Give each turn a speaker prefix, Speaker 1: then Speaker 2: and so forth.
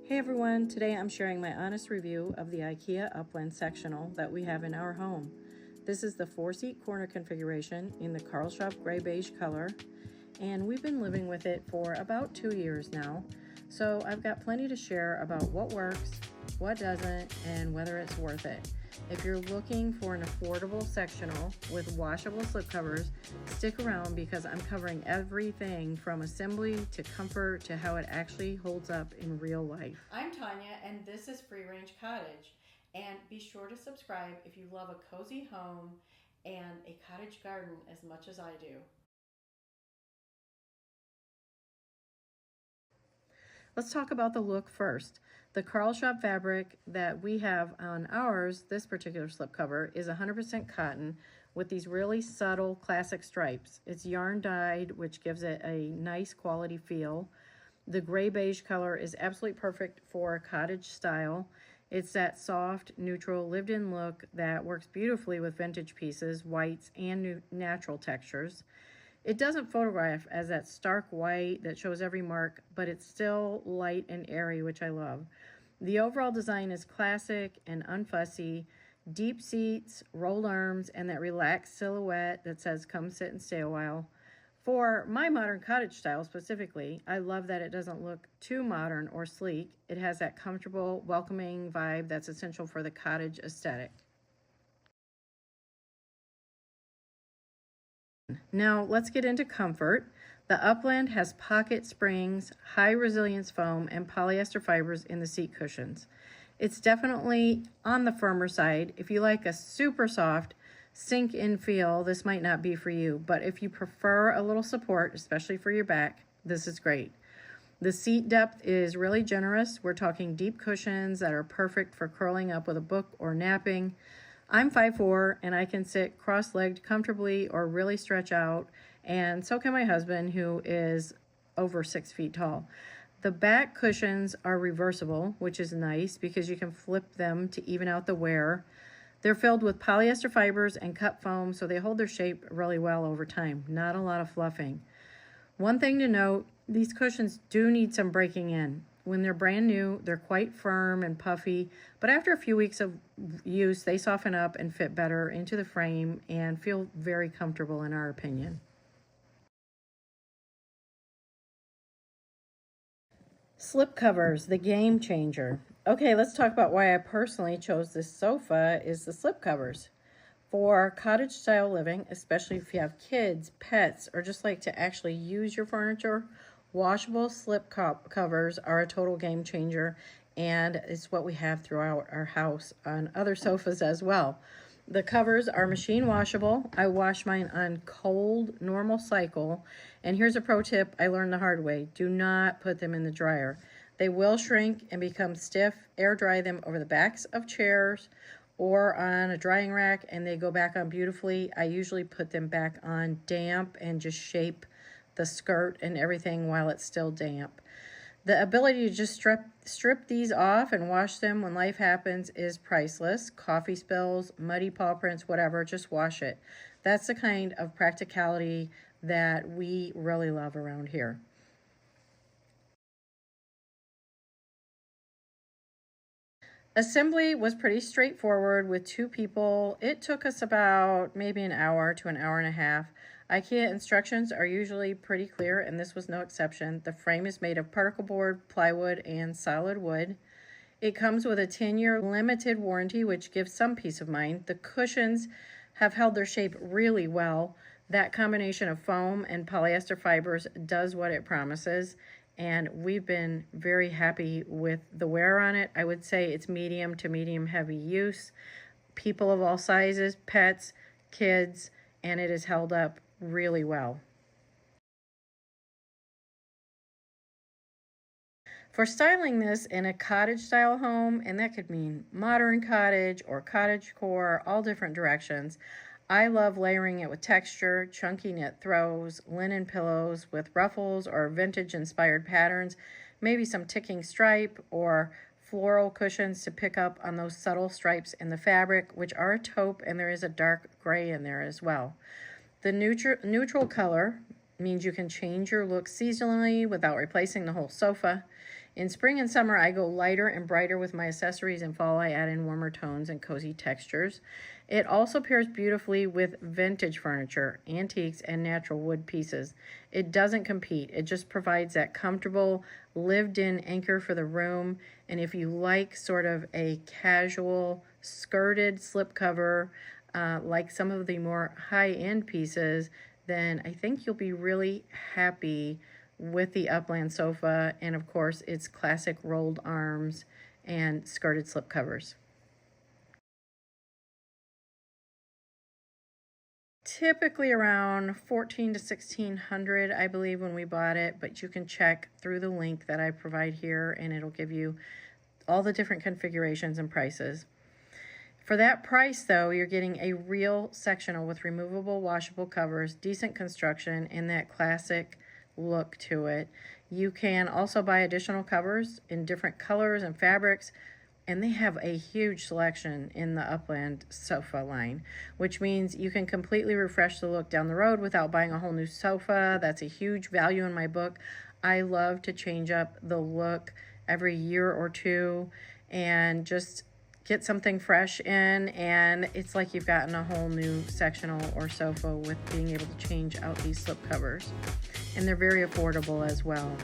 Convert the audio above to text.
Speaker 1: Hey everyone, today I'm sharing my honest review of the IKEA Uppland sectional that we have in our home. This is the 4-seat corner configuration in the Karlshov gray-beige color, and we've been living with it for about 2 years now. So I've got plenty to share about what works, what doesn't, and whether it's worth it. If you're looking for an affordable sectional with washable slipcovers, stick around because I'm covering everything from assembly to comfort to how it actually holds up in real life. I'm Tanya and this is Free Range Cottage. And be sure to subscribe if you love a cozy home and a cottage garden as much as I do. Let's talk about the look first. The Karlshov fabric that we have on ours, this particular slipcover, is 100% cotton with these really subtle classic stripes. It's yarn dyed, which gives it a nice quality feel. The gray beige color is absolutely perfect for a cottage style. It's that soft, neutral, lived-in look that works beautifully with vintage pieces, whites, and natural textures. It doesn't photograph as that stark white that shows every mark, but it's still light and airy, which I love. The overall design is classic and unfussy. Deep seats, rolled arms, and that relaxed silhouette that says, "Come sit and stay a while." For my modern cottage style specifically, I love that it doesn't look too modern or sleek. It has that comfortable, welcoming vibe that's essential for the cottage aesthetic. Now let's get into comfort. The Uppland has pocket springs, high resilience foam, and polyester fibers in the seat cushions. It's definitely on the firmer side. If you like a super soft sink-in feel, this might not be for you, but if you prefer a little support, especially for your back, this is great. The seat depth is really generous. We're talking deep cushions that are perfect for curling up with a book or napping. I'm 5'4" and I can sit cross-legged comfortably or really stretch out, and so can my husband, who is over 6 feet tall. The back cushions are reversible, which is nice because you can flip them to even out the wear. They're filled with polyester fibers and cut foam, so they hold their shape really well over time. Not a lot of fluffing. One thing to note, these cushions do need some breaking in. When they're brand new, they're quite firm and puffy, but after a few weeks of use, they soften up and fit better into the frame and feel very comfortable in our opinion. Slipcovers, the game changer. Okay, let's talk about why I personally chose this sofa is the slipcovers. For cottage style living, especially if you have kids, pets, or just like to actually use your furniture, washable slip covers are a total game changer, and it's what we have throughout our house on other sofas as well. The covers are machine washable. I wash mine on cold, normal cycle. And here's a pro tip I learned the hard way. Do not put them in the dryer. They will shrink and become stiff. Air dry them over the backs of chairs or on a drying rack and they go back on beautifully. I usually put them back on damp and just shape the skirt and everything while it's still damp. The ability to just strip these off and wash them when life happens is priceless. Coffee spills, muddy paw prints, whatever, just wash it. That's the kind of practicality that we really love around here. Assembly was pretty straightforward with 2 people. It took us about maybe an hour to an hour and a half. IKEA instructions are usually pretty clear, and this was no exception. The frame is made of particle board, plywood, and solid wood. It comes with a 10-year limited warranty, which gives some peace of mind. The cushions have held their shape really well. That combination of foam and polyester fibers does what it promises, and we've been very happy with the wear on it. I would say it's medium to medium heavy use. People of all sizes, pets, kids, and it has held up really well. For styling this in a cottage style home, and that could mean modern cottage or cottage core, all different directions, I love layering it with texture, chunky knit throws, linen pillows with ruffles or vintage inspired patterns, maybe some ticking stripe or floral cushions to pick up on those subtle stripes in the fabric, which are a taupe, and there is a dark gray in there as well. The neutral color means you can change your look seasonally without replacing the whole sofa. In spring and summer, I go lighter and brighter with my accessories. In fall, I add in warmer tones and cozy textures. It also pairs beautifully with vintage furniture, antiques, and natural wood pieces. It doesn't compete. It just provides that comfortable, lived-in anchor for the room. And if you like sort of a casual, skirted slipcover, like some of the more high-end pieces, then I think you'll be really happy with the Uppland sofa, and of course its classic rolled arms and skirted slip covers. Typically around 14 to 1600, I believe, when we bought it, but you can check through the link that I provide here and it'll give you all the different configurations and prices. For that price, though, you're getting a real sectional with removable washable covers, decent construction, and that classic look to it. You can also buy additional covers in different colors and fabrics, and they have a huge selection in the Uppland sofa line, which means you can completely refresh the look down the road without buying a whole new sofa. That's a huge value in my book. I love to change up the look every year or two and just get something fresh in, and it's like you've gotten a whole new sectional or sofa with being able to change out these slip covers. And they're very affordable as well.